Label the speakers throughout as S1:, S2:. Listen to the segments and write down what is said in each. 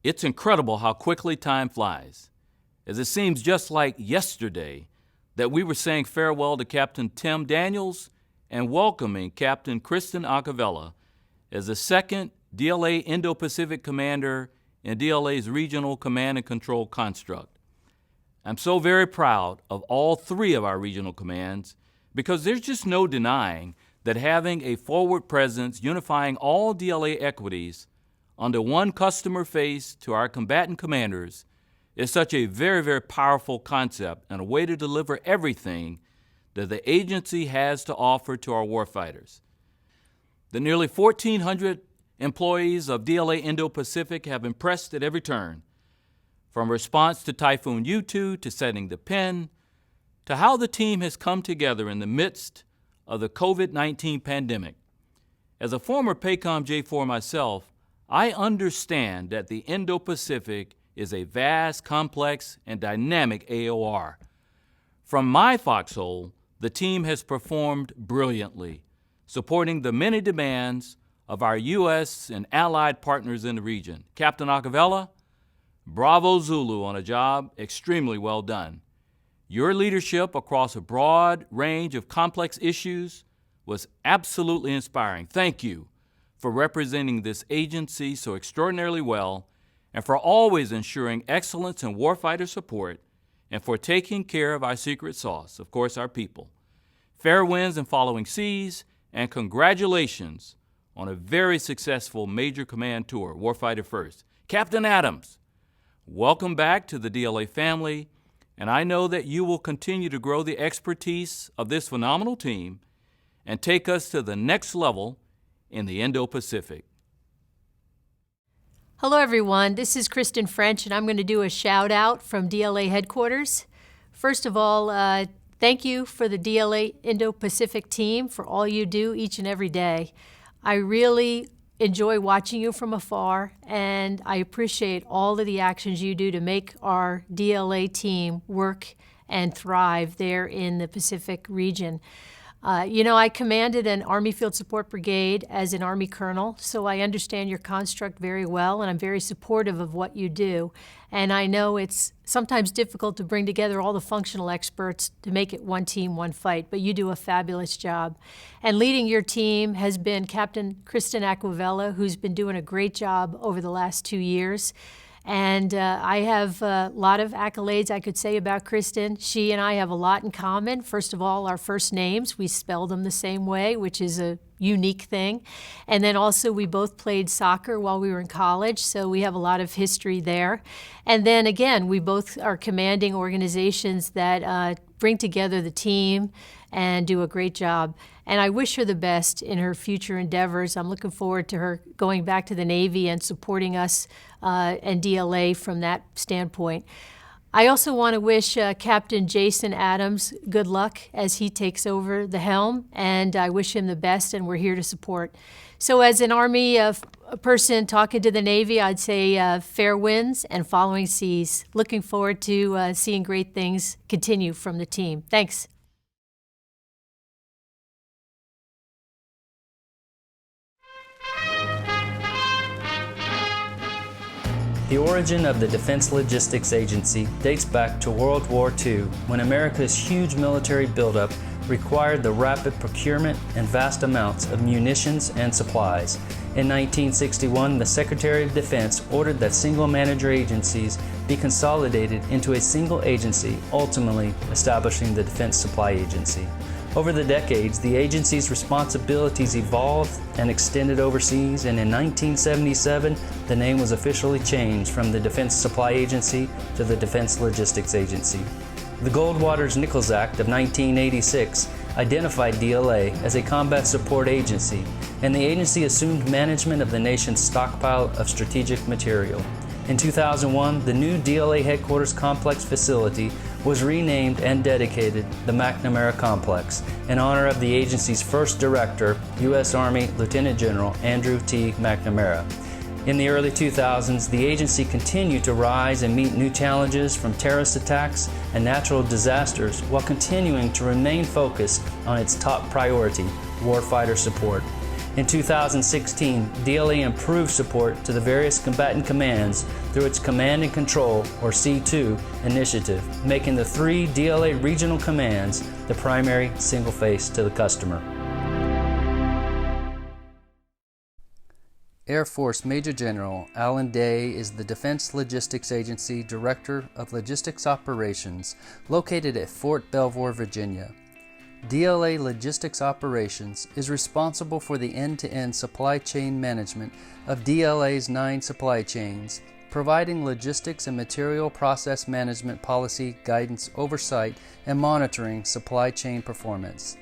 S1: It's incredible how quickly time flies, as it seems just like yesterday that we were saying farewell to Captain Tim Daniels and welcoming Captain Kristen Acavella as the second DLA Indo-Pacific commander in DLA's regional command and control construct. I'm so very proud of all three of our regional commands because there's just no denying that having a forward presence unifying all DLA equities under one customer face to our combatant commanders is such a very, very powerful concept and a way to deliver everything that the agency has to offer to our warfighters. The nearly 1,400 employees of DLA Indo-Pacific have impressed at every turn, from response to Typhoon U2 to setting the pin, to how the team has come together in the midst of the COVID-19 pandemic. As a former PACOM J4 myself, I understand that the Indo-Pacific is a vast, complex, and dynamic AOR. From my foxhole, the team has performed brilliantly, supporting the many demands of our U.S. and allied partners in the region. Captain Acavella, bravo Zulu on a job extremely well done. Your leadership across a broad range of complex issues was absolutely inspiring. Thank you for representing this agency so extraordinarily well, and for always ensuring excellence in warfighter support, and for taking care of our secret sauce, of course, our people. Fair winds and following seas, and congratulations on a very successful Major Command Tour, Warfighter First. Captain Adams, welcome back to the DLA family, and I know that you will continue to grow the expertise of this phenomenal team and take us to the next level in the Indo-Pacific.
S2: Hello everyone, this is Kristen French and I'm going to do a shout out from DLA headquarters. First of all, thank you for the DLA Indo-Pacific team for all you do each and every day. I really enjoy watching you from afar and I appreciate all of the actions you do to make our DLA team work and thrive there in the Pacific region. I commanded an Army Field Support Brigade as an Army Colonel, so I understand your construct very well, and I'm very supportive of what you do. And I know it's sometimes difficult to bring together all the functional experts to make it one team, one fight, but you do a fabulous job. And leading your team has been Captain Kristen Acavella, who's been doing a great job over the last 2 years. And I have a lot of accolades I could say about Kristen. She and I have a lot in common. First of all, our first names, we spell them the same way, which is a unique thing. And then also we both played soccer while we were in college, so we have a lot of history there. And then again, we both are commanding organizations that bring together the team and do a great job. And I wish her the best in her future endeavors. I'm looking forward to her going back to the Navy and supporting us and DLA from that standpoint. I also want to wish Captain Jason Adams good luck as he takes over the helm, and I wish him the best, and we're here to support. So as an Army person talking to the Navy, I'd say fair winds and following seas. Looking forward to seeing great things continue from the team. Thanks.
S3: The origin of the Defense Logistics Agency dates back to World War II, when America's huge military buildup required the rapid procurement and vast amounts of munitions and supplies. In 1961, the Secretary of Defense ordered that single manager agencies be consolidated into a single agency, ultimately establishing the Defense Supply Agency. Over the decades, the agency's responsibilities evolved and extended overseas, and in 1977, the name was officially changed from the Defense Supply Agency to the Defense Logistics Agency. The Goldwater-Nichols Act of 1986 identified DLA as a combat support agency, and the agency assumed management of the nation's stockpile of strategic material. In 2001, the new DLA headquarters complex facility was renamed and dedicated the McNamara Complex in honor of the agency's first director, U.S. Army Lieutenant General Andrew T. McNamara. In the early 2000s, the agency continued to rise and meet new challenges from terrorist attacks and natural disasters while continuing to remain focused on its top priority, warfighter support. In 2016, DLA improved support to the various combatant commands through its Command and Control, or C2, initiative, making the 3 DLA regional commands the primary single face to the customer. Air Force Major General Alan Day is the Defense Logistics Agency Director of Logistics Operations located at Fort Belvoir, Virginia. DLA Logistics Operations is responsible for the end-to-end supply chain management of DLA's 9 supply chains, providing logistics and material process management policy, guidance, oversight, and monitoring supply chain performance.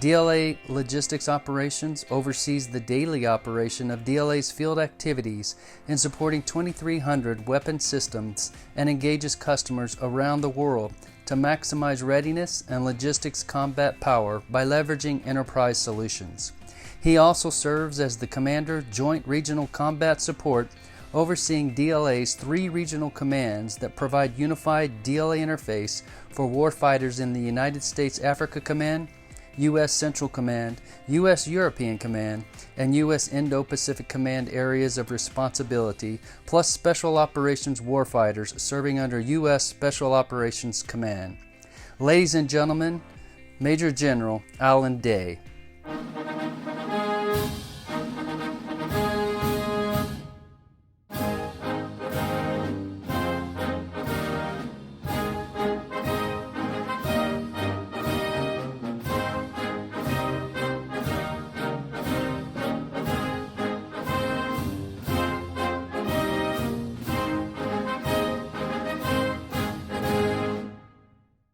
S3: DLA Logistics Operations oversees the daily operation of DLA's field activities in supporting 2,300 weapon systems and engages customers around the world to maximize readiness and logistics combat power by leveraging enterprise solutions. He also serves as the Commander Joint Regional Combat Support, overseeing DLA's 3 regional commands that provide unified DLA interface for warfighters in the United States Africa Command, U.S. Central Command, U.S. European Command, and U.S. Indo-Pacific Command areas of responsibility, plus Special Operations warfighters serving under U.S. Special Operations Command. Ladies and gentlemen, Major General Alan Day.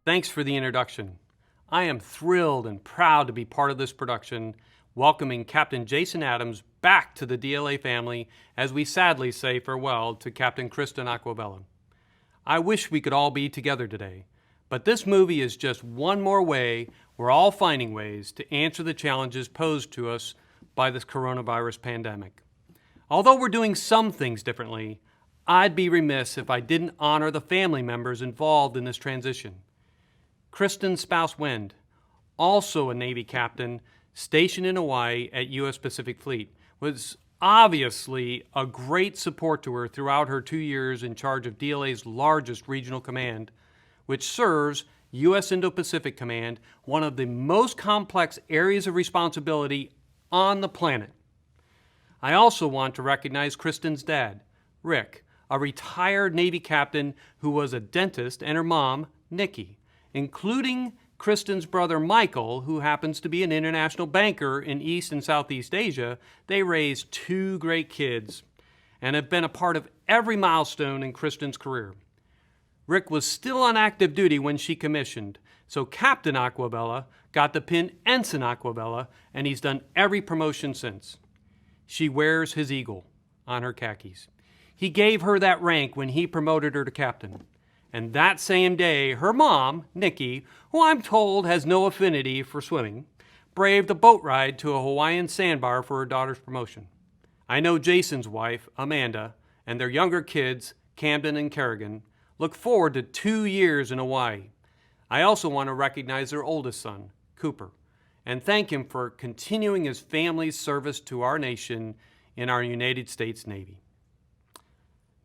S4: Thanks for the introduction. I am thrilled and proud to be part of this production, welcoming Captain Jason Adams back to the DLA family as we sadly say farewell to Captain Kristen Aquabella. I wish we could all be together today, but this movie is just one more way we're all finding ways to answer the challenges posed to us by this coronavirus pandemic. Although we're doing some things differently, I'd be remiss if I didn't honor the family members involved in this transition. Kristen's spouse, Wend, also a Navy captain stationed in Hawaii at U.S. Pacific Fleet, was obviously a great support to her throughout her 2 years in charge of DLA's largest regional command, which serves U.S. Indo-Pacific Command, one of the most complex areas of responsibility on the planet. I also want to recognize Kristen's dad, Rick, a retired Navy captain who was a dentist, and her mom, Nikki, including Kristen's brother Michael, who happens to be an international banker in East and Southeast Asia. They raised 2 great kids and have been a part of every milestone in Kristen's career. Rick was still on active duty when she commissioned, so Captain Aquabella got the pin Ensign Aquabella, and he's done every promotion since. She wears his eagle on her khakis. He gave her that rank when he promoted her to captain. And that same day, her mom, Nikki, who I'm told has no affinity for swimming, braved a boat ride to a Hawaiian sandbar for her daughter's promotion. I know Jason's wife, Amanda, and their younger kids, Camden and Kerrigan, look forward to 2 years in Hawaii. I also want to recognize their oldest son, Cooper, and thank him for continuing his family's service to our nation in our United States Navy.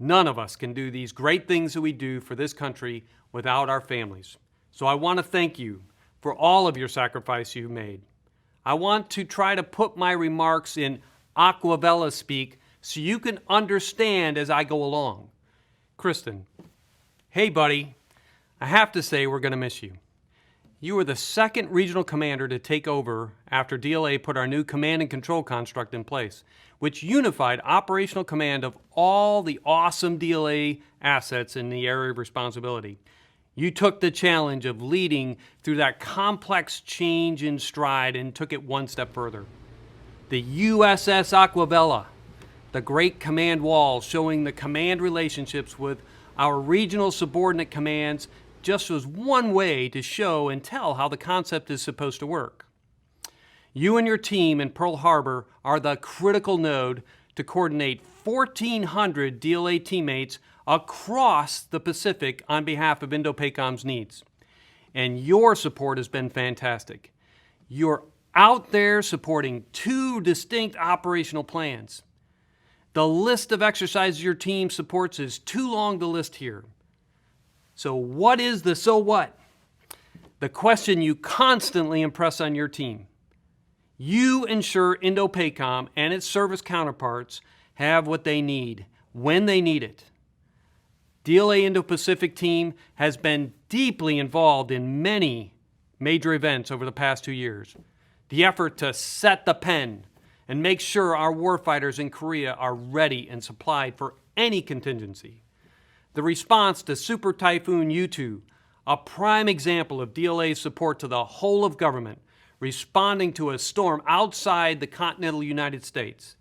S4: None of us can do these great things that we do for this country without our families. So I want to thank you for all of your sacrifice you've made. I want to try to put my remarks in Aquabella speak so you can understand as I go along. Kristen, hey buddy, I have to say we're going to miss you. You were the second regional commander to take over after DLA put our new command and control construct in place, which unified operational command of all the awesome DLA assets in the area of responsibility. You took the challenge of leading through that complex change in stride and took it one step further. The USS Aquabella, the great command wall showing the command relationships with our regional subordinate commands, just was one way to show and tell how the concept is supposed to work. You and your team in Pearl Harbor are the critical node to coordinate 1,400 DLA teammates across the Pacific on behalf of Indo-PACOM's needs. And your support has been fantastic. You're out there supporting 2 distinct operational plans. The list of exercises your team supports is too long to list here. So what is the so what? The question you constantly impress on your team. You ensure Indo-PACOM and its service counterparts have what they need when they need it. DLA Indo-Pacific team has been deeply involved in many major events over the past 2 years. The effort to set the pen and make sure our warfighters in Korea are ready and supplied for any contingency. The response to Super Typhoon U-2, a prime example of DLA's support to the whole of government, responding to a storm outside the continental United States.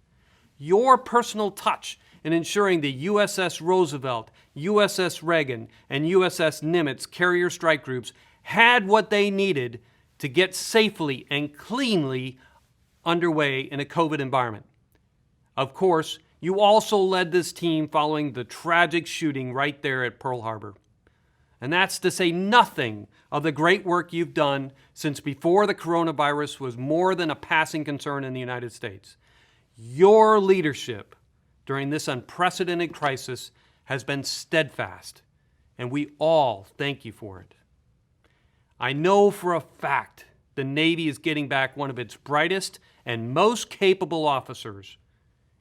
S4: Your personal touch in ensuring the USS Roosevelt, USS Reagan, and USS Nimitz carrier strike groups had what they needed to get safely and cleanly underway in a COVID environment. Of course, you also led this team following the tragic shooting right there at Pearl Harbor. And that's to say nothing of the great work you've done since before the coronavirus was more than a passing concern in the United States. Your leadership during this unprecedented crisis has been steadfast, and we all thank you for it. I know for a fact the Navy is getting back one of its brightest and most capable officers.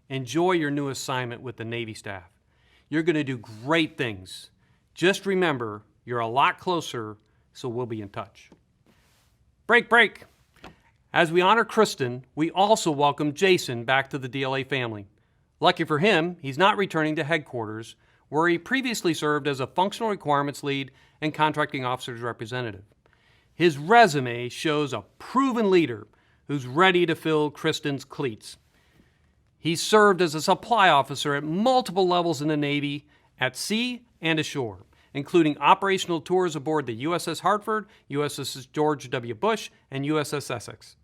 S4: Enjoy your new assignment with the Navy staff. You're going to do great things. Just remember, you're a lot closer, so we'll be in touch. Break. As we honor Kristen, we also welcome Jason back to the DLA family. Lucky for him, he's not returning to headquarters, where he previously served as a functional requirements lead and contracting officer's representative. His resume shows a proven leader who's ready to fill Kristen's cleats. He served as a supply officer at multiple levels in the Navy, at sea and ashore, including operational tours aboard the USS Hartford, USS George W. Bush, and USS Essex.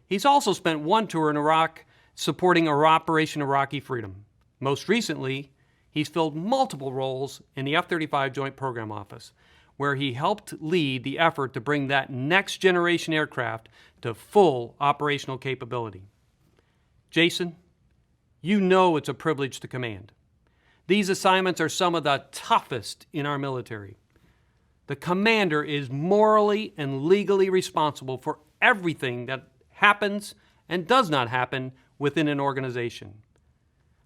S4: He's also spent one tour in Iraq supporting our Operation Iraqi Freedom. Most recently, he's filled multiple roles in the F-35 Joint Program Office, where he helped lead the effort to bring that next-generation aircraft to full operational capability. Jason, you know it's a privilege to command. These assignments are some of the toughest in our military. The commander is morally and legally responsible for everything that happens and does not happen within an organization.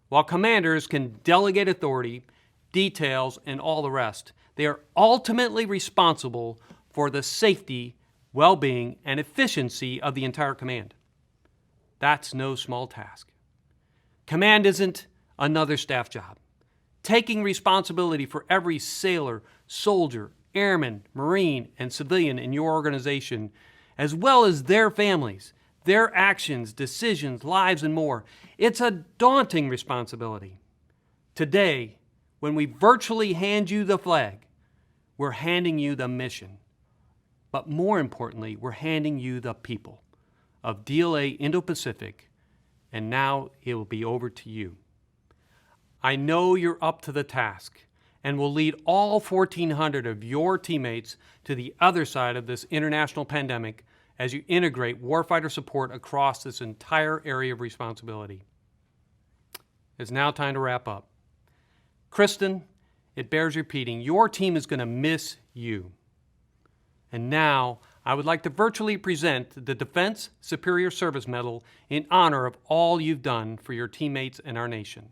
S4: While commanders can delegate authority, details, and all the rest, they are ultimately responsible for the safety, well-being, and efficiency of the entire command. That's no small task. Command isn't another staff job. Taking responsibility for every sailor, soldier, airman, Marine, and civilian in your organization, as well as their families, their actions, decisions, lives, and more. It's a daunting responsibility. Today, when we virtually hand you the flag, we're handing you the mission. But more importantly, we're handing you the people of DLA Indo-Pacific, and now it will be over to you. I know you're up to the task and will lead all 1,400 of your teammates to the other side of this international pandemic as you integrate warfighter support across this entire area of responsibility. It's now time to wrap up. Kristen, it bears repeating, your team is going to miss you. And now, I would like to virtually present the Defense Superior Service Medal in honor of all you've done for your teammates and our nation.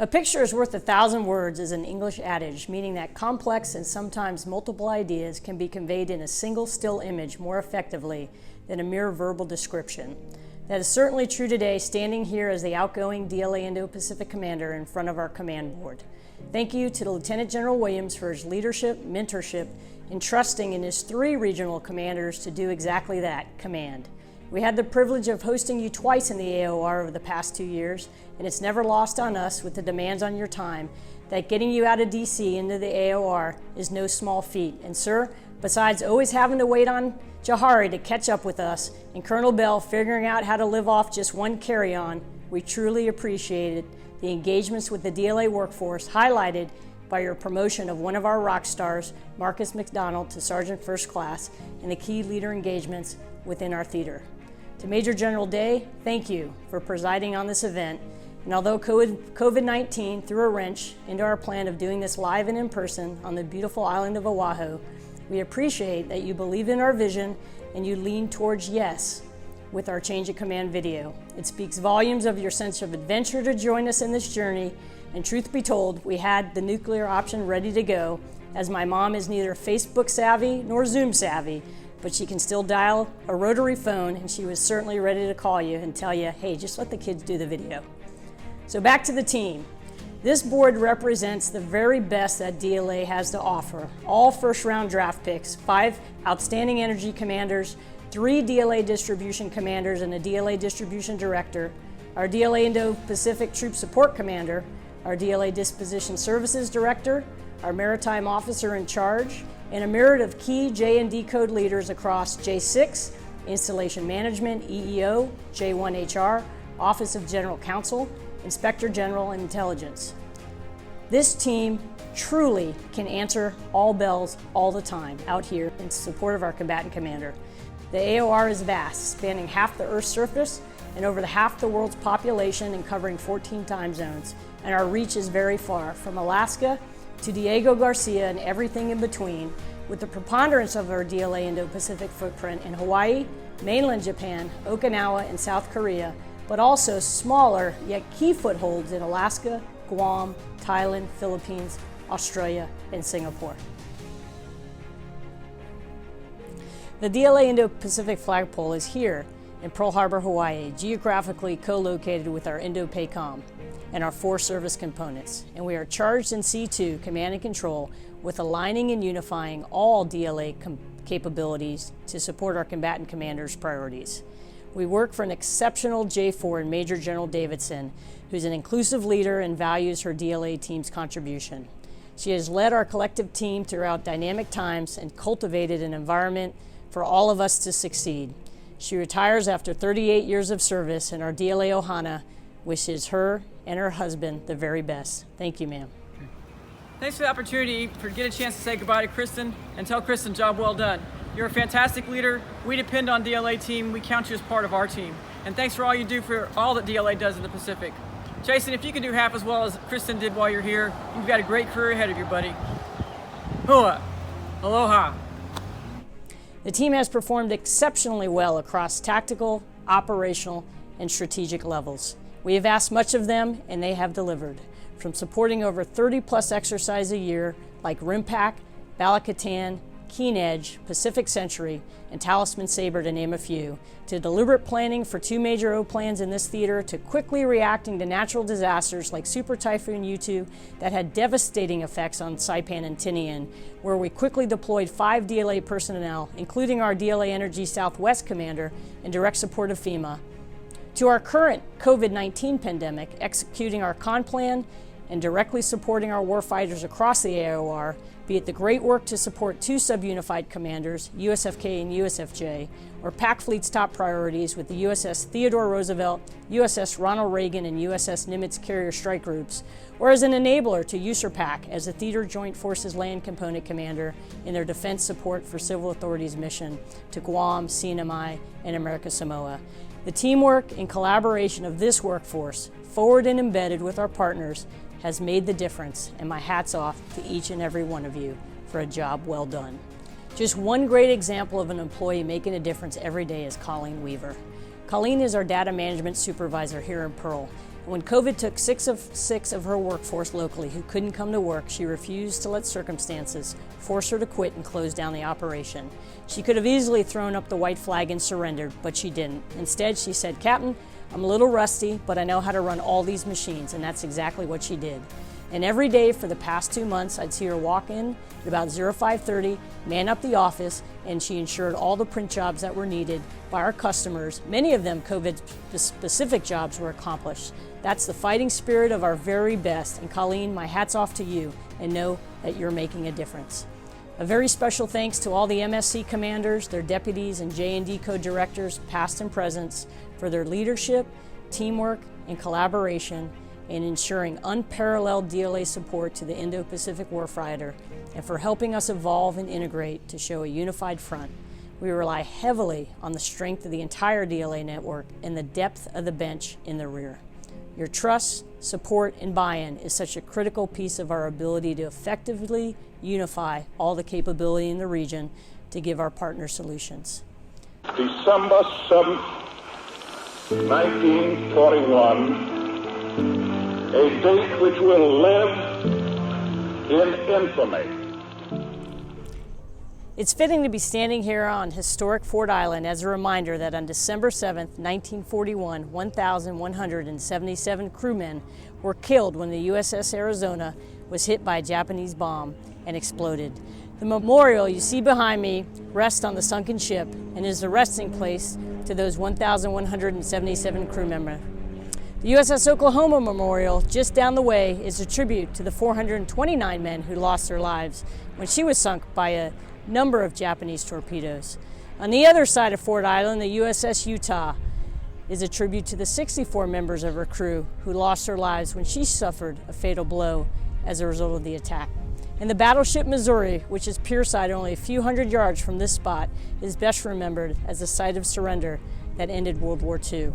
S5: A picture is worth 1,000 words is an English adage, meaning that complex and sometimes multiple ideas can be conveyed in a single still image more effectively than a mere verbal description. That is certainly true today, standing here as the outgoing DLA Indo-Pacific Commander in front of our command board. Thank you to Lieutenant General Williams for his leadership, mentorship, and trusting in his 3 regional commanders to do exactly that, command. We had the privilege of hosting you twice in the AOR over the past 2 years, and it's never lost on us with the demands on your time that getting you out of DC into the AOR is no small feat. And sir, besides always having to wait on Jahari to catch up with us and Colonel Bell figuring out how to live off just one carry-on, We truly appreciated the engagements with the DLA workforce, highlighted by your promotion of one of our rock stars, Marcus McDonald, to Sergeant First Class, and the key leader engagements within our theater. To Major General Day, thank you for presiding on this event. And although COVID-19 threw a wrench into our plan of doing this live and in person on the beautiful island of Oahu, we appreciate that you believe in our vision and you lean towards yes with our Change of Command video. It speaks volumes of your sense of adventure to join us in this journey, and truth be told, we had the nuclear option ready to go, as my mom is neither Facebook savvy nor Zoom savvy, but she can still dial a rotary phone, and she was certainly ready to call you and tell you, hey, just let the kids do the video. So back to the team. This board represents the very best that DLA has to offer. All first-round draft picks, 5 outstanding energy commanders, 3 DLA distribution commanders and a DLA distribution director, our DLA Indo-Pacific Troop Support Commander, our DLA Disposition Services Director, our Maritime Officer in Charge, and a myriad of key J&D code leaders across J6, Installation Management, EEO, J1HR, Office of General Counsel, Inspector General, and Intelligence. This team truly can answer all bells all the time out here in support of our combatant commander. The AOR is vast, spanning half the Earth's surface and over half the world's population and covering 14 time zones. And our reach is very far, from Alaska to Diego Garcia and everything in between, with the preponderance of our DLA Indo-Pacific footprint in Hawaii, mainland Japan, Okinawa, and South Korea, but also smaller yet key footholds in Alaska, Guam, Thailand, Philippines, Australia, and Singapore. The DLA Indo-Pacific flagpole is here in Pearl Harbor, Hawaii, geographically co-located with our Indo-PACOM and our 4 service components. And we are charged in C2, Command and Control, with aligning and unifying all DLA capabilities to support our combatant commanders' priorities. We work for an exceptional J4 in Major General Davidson, who's an inclusive leader and values her DLA team's contribution. She has led our collective team throughout dynamic times and cultivated an environment for all of us to succeed. She retires after 38 years of service, and our DLA Ohana wishes her and her husband the very best. Thank you, ma'am.
S6: Thanks for the opportunity to get a chance to say goodbye to Kristen and tell Kristen, job well done. You're a fantastic leader. We depend on DLA team. We count you as part of our team. And thanks for all you do for all that DLA does in the Pacific. Jason, if you can do half as well as Kristen did while you're here, you've got a great career ahead of you, buddy. Hua. Aloha.
S5: The team has performed exceptionally well across tactical, operational, and strategic levels. We have asked much of them, and they have delivered. From supporting over 30-plus exercises a year, like RIMPAC, Bala-Catan, Keen Edge, Pacific Century, and Talisman Sabre, to name a few, to deliberate planning for 2 major O-plans in this theater, to quickly reacting to natural disasters like Super Typhoon U2 that had devastating effects on Saipan and Tinian, where we quickly deployed 5 DLA personnel, including our DLA Energy Southwest commander, in direct support of FEMA, to our current COVID-19 pandemic, executing our con plan and directly supporting our warfighters across the AOR, be it the great work to support 2 sub-unified commanders, USFK and USFJ, or PAC Fleet's top priorities with the USS Theodore Roosevelt, USS Ronald Reagan, and USS Nimitz carrier strike groups, or as an enabler to USERPAC as the Theater Joint Forces Land Component Commander in their defense support for civil authorities mission to Guam, CNMI, and America Samoa. The teamwork and collaboration of this workforce, forward and embedded with our partners, has made the difference, and my hat's off to each and every one of you for a job well done. Just one great example of an employee making a difference every day is Colleen Weaver. Colleen is our data management supervisor here in Pearl. When COVID took 6 of her workforce locally who couldn't come to work, she refused to let circumstances force her to quit and close down the operation. She could have easily thrown up the white flag and surrendered, but she didn't. Instead, she said, "Captain, I'm a little rusty, but I know how to run all these machines," and that's exactly what she did. And every day for the past 2 months, I'd see her walk in at about 05:30, man up the office, and she ensured all the print jobs that were needed by our customers, many of them COVID-specific jobs, were accomplished. That's the fighting spirit of our very best, and Colleen, my hat's off to you, and know that you're making a difference. A very special thanks to all the MSC commanders, their deputies, and J&D code directors, past and present, for their leadership, teamwork, and collaboration in ensuring unparalleled DLA support to the Indo-Pacific warfighter, and for helping us evolve and integrate to show a unified front. We rely heavily on the strength of the entire DLA network and the depth of the bench in the rear. Your trust, support, and buy-in is such a critical piece of our ability to effectively unify all the capability in the region to give our partner solutions.
S7: December 7th, 1941, a date which will live in infamy.
S5: It's fitting to be standing here on historic Ford Island as a reminder that on December 7, 1941, 1,177 crewmen were killed when the USS Arizona was hit by a Japanese bomb and exploded. The memorial you see behind me rests on the sunken ship and is the resting place to those 1,177 crew members. The USS Oklahoma Memorial, just down the way, is a tribute to the 429 men who lost their lives when she was sunk by a number of Japanese torpedoes. On the other side of Ford Island, the USS Utah is a tribute to the 64 members of her crew who lost their lives when she suffered a fatal blow as a result of the attack. And the battleship Missouri, which is pierside only a few hundred yards from this spot, is best remembered as a site of surrender that ended World War II.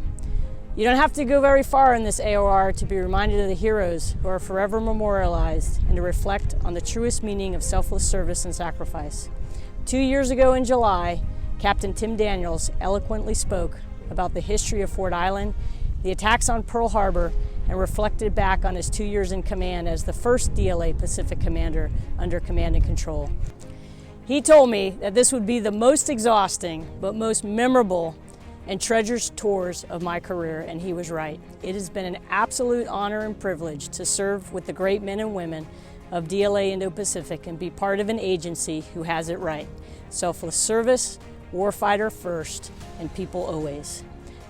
S5: You don't have to go very far in this AOR to be reminded of the heroes who are forever memorialized and to reflect on the truest meaning of selfless service and sacrifice. 2 years ago in July, Captain Tim Daniels eloquently spoke about the history of Ford Island, the attacks on Pearl Harbor, and reflected back on his 2 years in command as the first DLA Pacific commander under command and control. He told me that this would be the most exhausting but most memorable and treasures tours of my career, and he was right. It has been an absolute honor and privilege to serve with the great men and women of DLA Indo-Pacific and be part of an agency who has it right. Selfless service, warfighter first, and people always.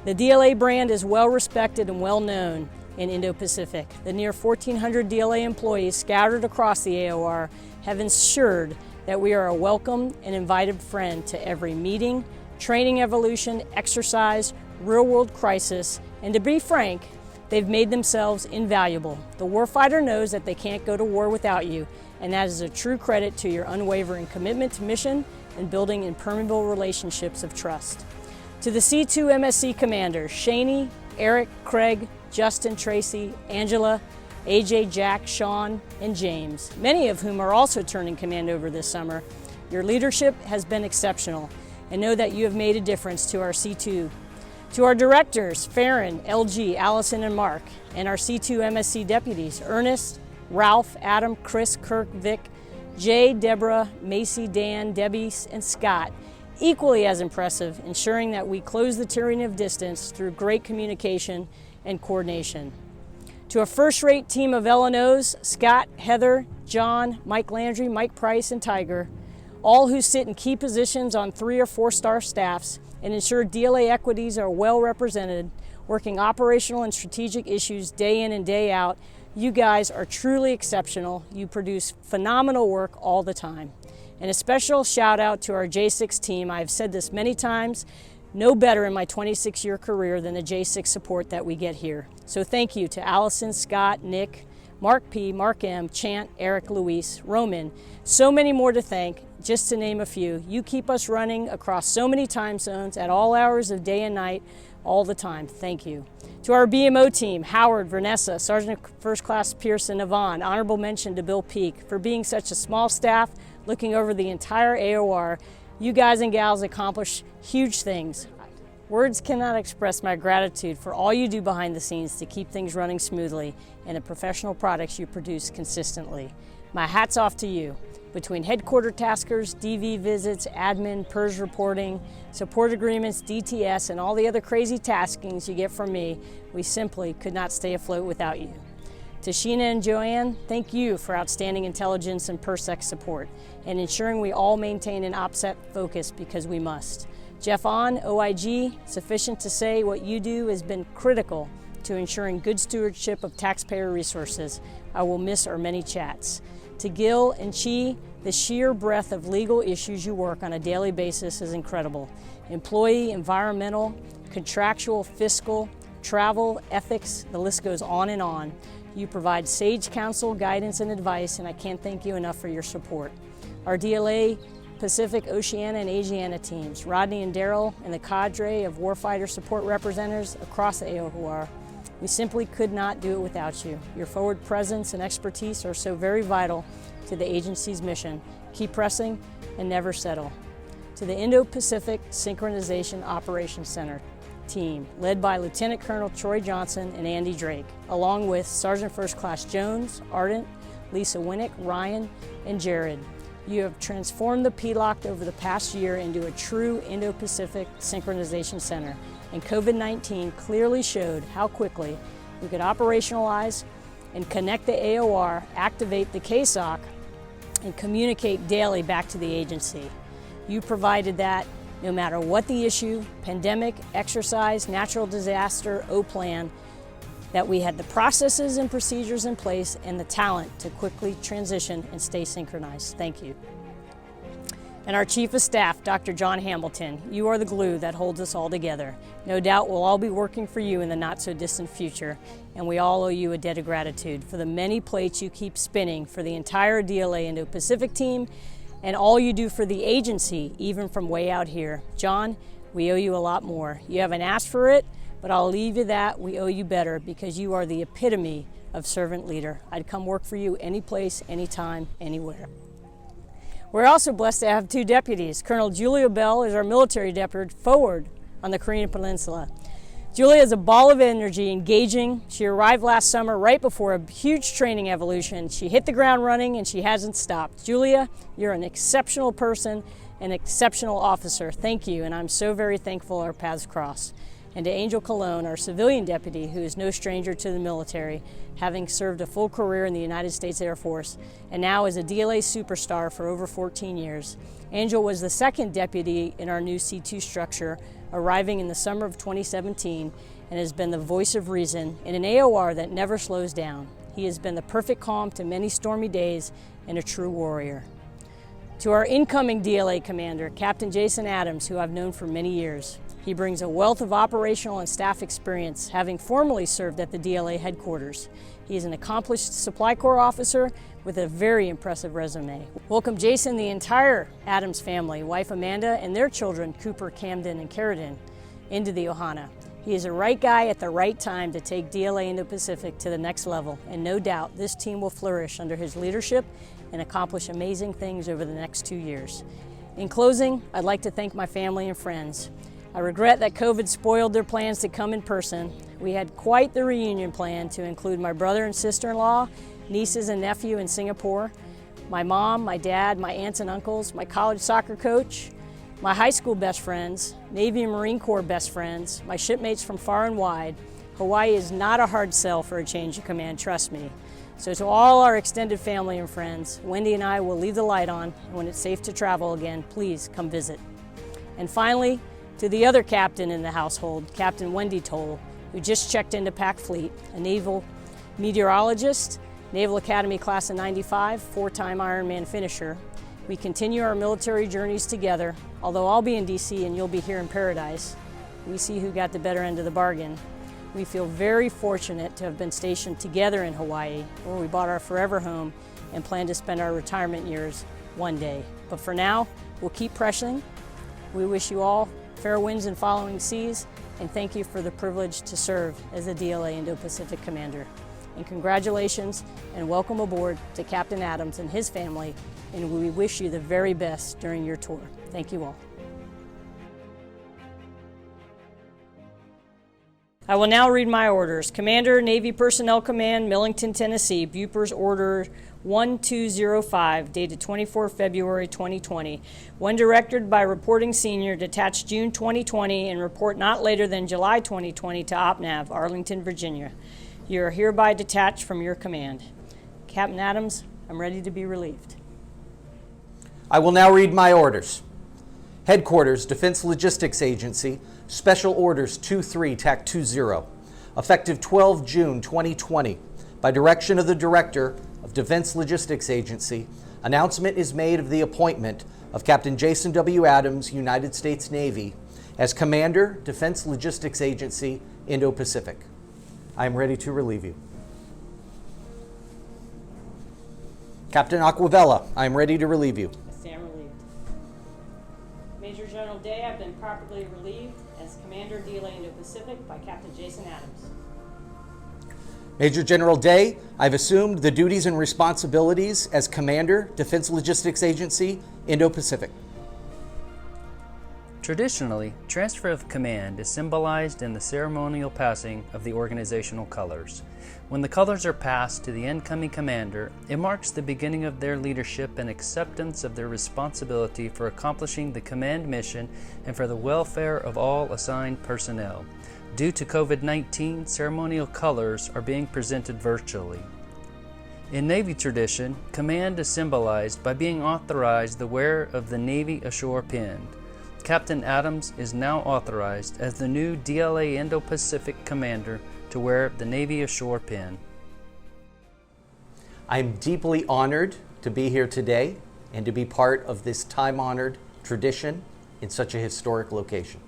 S5: The DLA brand is well respected and well known in Indo-Pacific. The near 1,400 DLA employees scattered across the AOR have ensured that we are a welcome and invited friend to every meeting, training evolution, exercise, real-world crisis, and to be frank, they've made themselves invaluable. The warfighter knows that they can't go to war without you, and that is a true credit to your unwavering commitment to mission and building impermeable relationships of trust. To the C2 MSC commanders, Shaney, Eric, Craig, Justin, Tracy, Angela, AJ, Jack, Sean, and James, many of whom are also turning command over this summer, your leadership has been exceptional, and know that you have made a difference to our C2. To our directors, Farron, LG, Allison, and Mark, and our C2 MSC deputies, Ernest, Ralph, Adam, Chris, Kirk, Vic, Jay, Deborah, Macy, Dan, Debbie, and Scott, equally as impressive, ensuring that we close the tyranny of distance through great communication and coordination. To a first-rate team of LNOs, Scott, Heather, John, Mike Landry, Mike Price, and Tiger, all who sit in key positions on 3- or 4-star staffs and ensure DLA equities are well represented, working operational and strategic issues day in and day out. You guys are truly exceptional. You produce phenomenal work all the time. And a special shout out to our J6 team. I've said this many times, no better in my 26-year career than the J6 support that we get here. So thank you to Allison, Scott, Nick, Mark P., Mark M., Chant, Eric, Luis, Roman, so many more to thank, just to name a few. You keep us running across so many time zones at all hours of day and night, all the time. Thank you. To our BMO team, Howard, Vanessa, Sergeant First Class Pearson, Yvonne, honorable mention to Bill Peak for being such a small staff looking over the entire AOR. You guys and gals accomplish huge things. Words cannot express my gratitude for all you do behind the scenes to keep things running smoothly and the professional products you produce consistently. My hat's off to you. Between headquarter taskers, DV visits, admin, PERS reporting, support agreements, DTS, and all the other crazy taskings you get from me, we simply could not stay afloat without you. To Sheena and Joanne, thank you for outstanding intelligence and PERSEC support and ensuring we all maintain an OPSET focus because we must. Jeff On, OIG, sufficient to say what you do has been critical to ensuring good stewardship of taxpayer resources. I will miss our many chats. To Gil and Chi, the sheer breadth of legal issues you work on a daily basis is incredible. Employee, environmental, contractual, fiscal, travel, ethics, the list goes on and on. You provide sage counsel, guidance, and advice, and I can't thank you enough for your support. Our DLA, Pacific, Oceania, and Asiana teams, Rodney and Daryl, and the cadre of warfighter support representatives across the AOR, we simply could not do it without you. Your forward presence and expertise are so very vital to the agency's mission. Keep pressing and never settle. To the Indo-Pacific Synchronization Operations Center team, led by Lieutenant Colonel Troy Johnson and Andy Drake, along with Sergeant First Class Jones, Ardent, Lisa Winnick, Ryan, and Jared. You have transformed the PLOCT over the past year into a true Indo-Pacific Synchronization Center, and COVID-19 clearly showed how quickly we could operationalize and connect the AOR, activate the KSOC, and communicate daily back to the agency. You provided that no matter what the issue, pandemic, exercise, natural disaster, O-plan, that we had the processes and procedures in place and the talent to quickly transition and stay synchronized. Thank you. And our Chief of Staff, Dr. John Hamilton, you are the glue that holds us all together. No doubt we'll all be working for you in the not so distant future, and we all owe you a debt of gratitude for the many plates you keep spinning for the entire DLA Indo-Pacific team and all you do for the agency, even from way out here. John, we owe you a lot more. You haven't asked for it, but I'll leave you that. We owe you better because you are the epitome of servant leader. I'd come work for you any place, anytime, anywhere. We're also blessed to have two deputies. Colonel Julia Bell is our military deputy forward on the Korean Peninsula. Julia is a ball of energy, engaging. She arrived last summer right before a huge training evolution. She hit the ground running and she hasn't stopped. Julia, you're an exceptional person, an exceptional officer. Thank you, and I'm so very thankful our paths cross. And to Angel Colon, our civilian deputy, who is no stranger to the military, having served a full career in the United States Air Force, and now is a DLA superstar for over 14 years. Angel was the second deputy in our new C2 structure, arriving in the summer of 2017, and has been the voice of reason in an AOR that never slows down. He has been the perfect calm to many stormy days and a true warrior. To our incoming DLA commander, Captain Jason Adams, who I've known for many years. He brings a wealth of operational and staff experience, having formerly served at the DLA headquarters. He is an accomplished Supply Corps officer with a very impressive resume. Welcome Jason, the entire Adams family, wife Amanda, and their children, Cooper, Camden, and Carradine, into the Ohana. He is the right guy at the right time to take DLA Indo-Pacific to the next level, and no doubt this team will flourish under his leadership and accomplish amazing things over the next 2 years. In closing, I'd like to thank my family and friends. I regret that COVID spoiled their plans to come in person. We had quite the reunion plan to include my brother and sister-in-law, nieces and nephew in Singapore, my mom, my dad, my aunts and uncles, my college soccer coach, my high school best friends, Navy and Marine Corps best friends, my shipmates from far and wide. Hawaii is not a hard sell for a change of command, trust me. So to all our extended family and friends, Wendy and I will leave the light on, and when it's safe to travel again, please come visit. And finally, to the other captain in the household, Captain Wendy Toll, who just checked into Pac Fleet, a naval meteorologist, Naval Academy class of '95, four-time Ironman finisher. We continue our military journeys together, although I'll be in DC and you'll be here in paradise. We see who got the better end of the bargain. We feel very fortunate to have been stationed together in Hawaii, where we bought our forever home and plan to spend our retirement years one day. But for now, we'll keep pressing. We wish you all fair winds and following seas, and thank you for the privilege to serve as the DLA Indo-Pacific Commander. And congratulations and welcome aboard to Captain Adams and his family, and we wish you the very best during your tour. Thank you all. I will now read my orders. Commander, Navy Personnel Command, Millington, Tennessee, Bupers Order 1205, dated 24 February 2020. When directed by Reporting Senior, detach June 2020 and report not later than July 2020 to OPNAV, Arlington, Virginia. You are hereby detached from your command. Captain Adams, I'm ready to be relieved.
S8: I will now read my orders. Headquarters, Defense Logistics Agency, Special Orders 23, TAC 20, effective 12 June 2020. By direction of the Director of Defense Logistics Agency, announcement is made of the appointment of Captain Jason W. Adams, United States Navy, as Commander, Defense Logistics Agency, Indo-Pacific. I am ready to relieve you. Captain Aquavella, I am ready to relieve you.
S5: I stand relieved. Major General Day, I've been properly relieved as Commander, DLA Indo-Pacific by Captain Jason Adams.
S8: Major General Day, I've assumed the duties and responsibilities as Commander, Defense Logistics Agency, Indo-Pacific.
S3: Traditionally, transfer of command is symbolized in the ceremonial passing of the organizational colors. When the colors are passed to the incoming commander, it marks the beginning of their leadership and acceptance of their responsibility for accomplishing the command mission and for the welfare of all assigned personnel. Due to COVID-19, ceremonial colors are being presented virtually. In Navy tradition, command is symbolized by being authorized the wearer of the Navy Ashore Pin. Captain Adams is now authorized as the new DLA Indo-Pacific Commander to wear the Navy Ashore Pin.
S8: I am deeply honored to be here today and to be part of this time-honored tradition in such a historic location.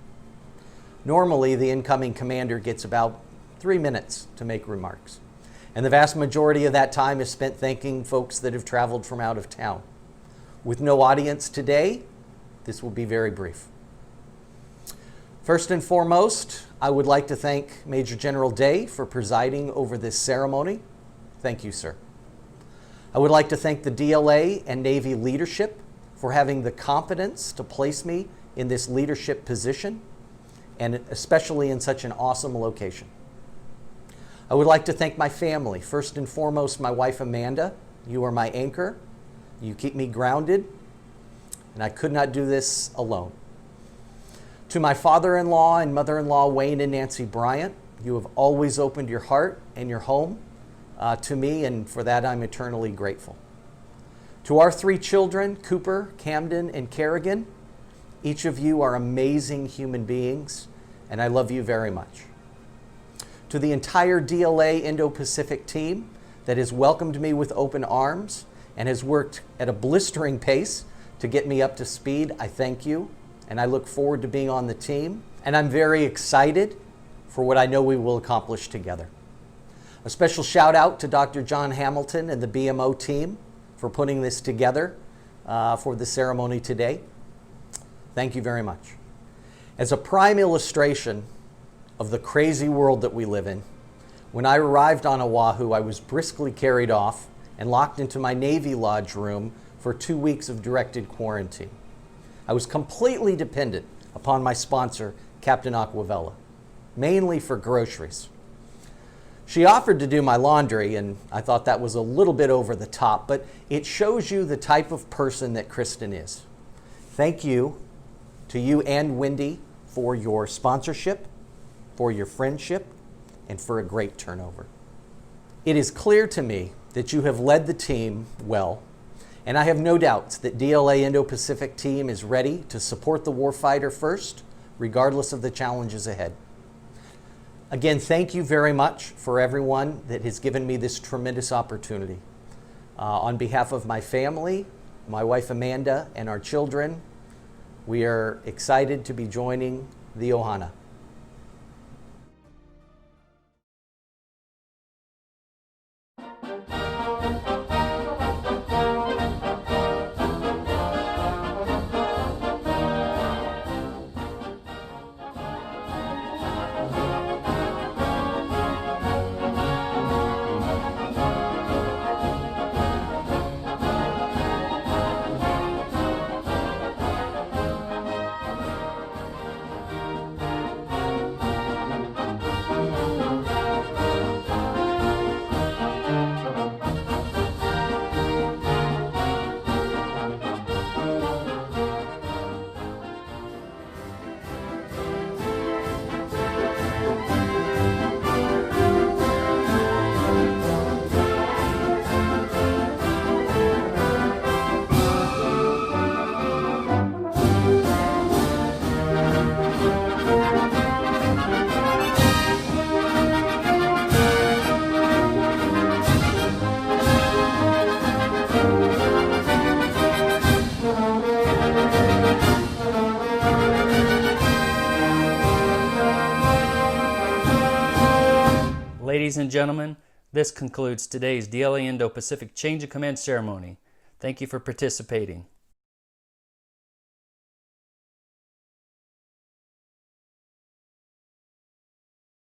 S8: Normally, the incoming commander gets about 3 minutes to make remarks, and the vast majority of that time is spent thanking folks that have traveled from out of town. With no audience today, this will be very brief. First and foremost, I would like to thank Major General Day for presiding over this ceremony. Thank you, sir. I would like to thank the DLA and Navy leadership for having the confidence to place me in this leadership position, and especially in such an awesome location. I would like to thank my family. First and foremost, my wife Amanda. You are my anchor. You keep me grounded, and I could not do this alone. To my father-in-law and mother-in-law, Wayne and Nancy Bryant, you have always opened your heart and your home to me, and for that I'm eternally grateful. To our 3 children, Cooper, Camden, and Kerrigan, each of you are amazing human beings, and I love you very much. To the entire DLA Indo-Pacific team that has welcomed me with open arms and has worked at a blistering pace to get me up to speed, I thank you, and I look forward to being on the team, and I'm very excited for what I know we will accomplish together. A special shout out to Dr. John Hamilton and the BMO team for putting this together for the ceremony today. Thank you very much. As a prime illustration of the crazy world that we live in, when I arrived on Oahu, I was briskly carried off and locked into my Navy Lodge room for 2 weeks of directed quarantine. I was completely dependent upon my sponsor, Captain Aquavella, mainly for groceries. She offered to do my laundry, and I thought that was a little bit over the top, but it shows you the type of person that Kristen is. Thank you to you and Wendy for your sponsorship, for your friendship, and for a great turnover. It is clear to me that you have led the team well, and I have no doubts that DLA Indo-Pacific team is ready to support the warfighter first, regardless of the challenges ahead. Again, thank you very much for everyone that has given me this tremendous opportunity. On behalf of my family, my wife Amanda, and our children, we are excited to be joining the Ohana.
S3: Ladies and gentlemen, this concludes today's DLA Indo-Pacific Change of Command ceremony. Thank you for participating.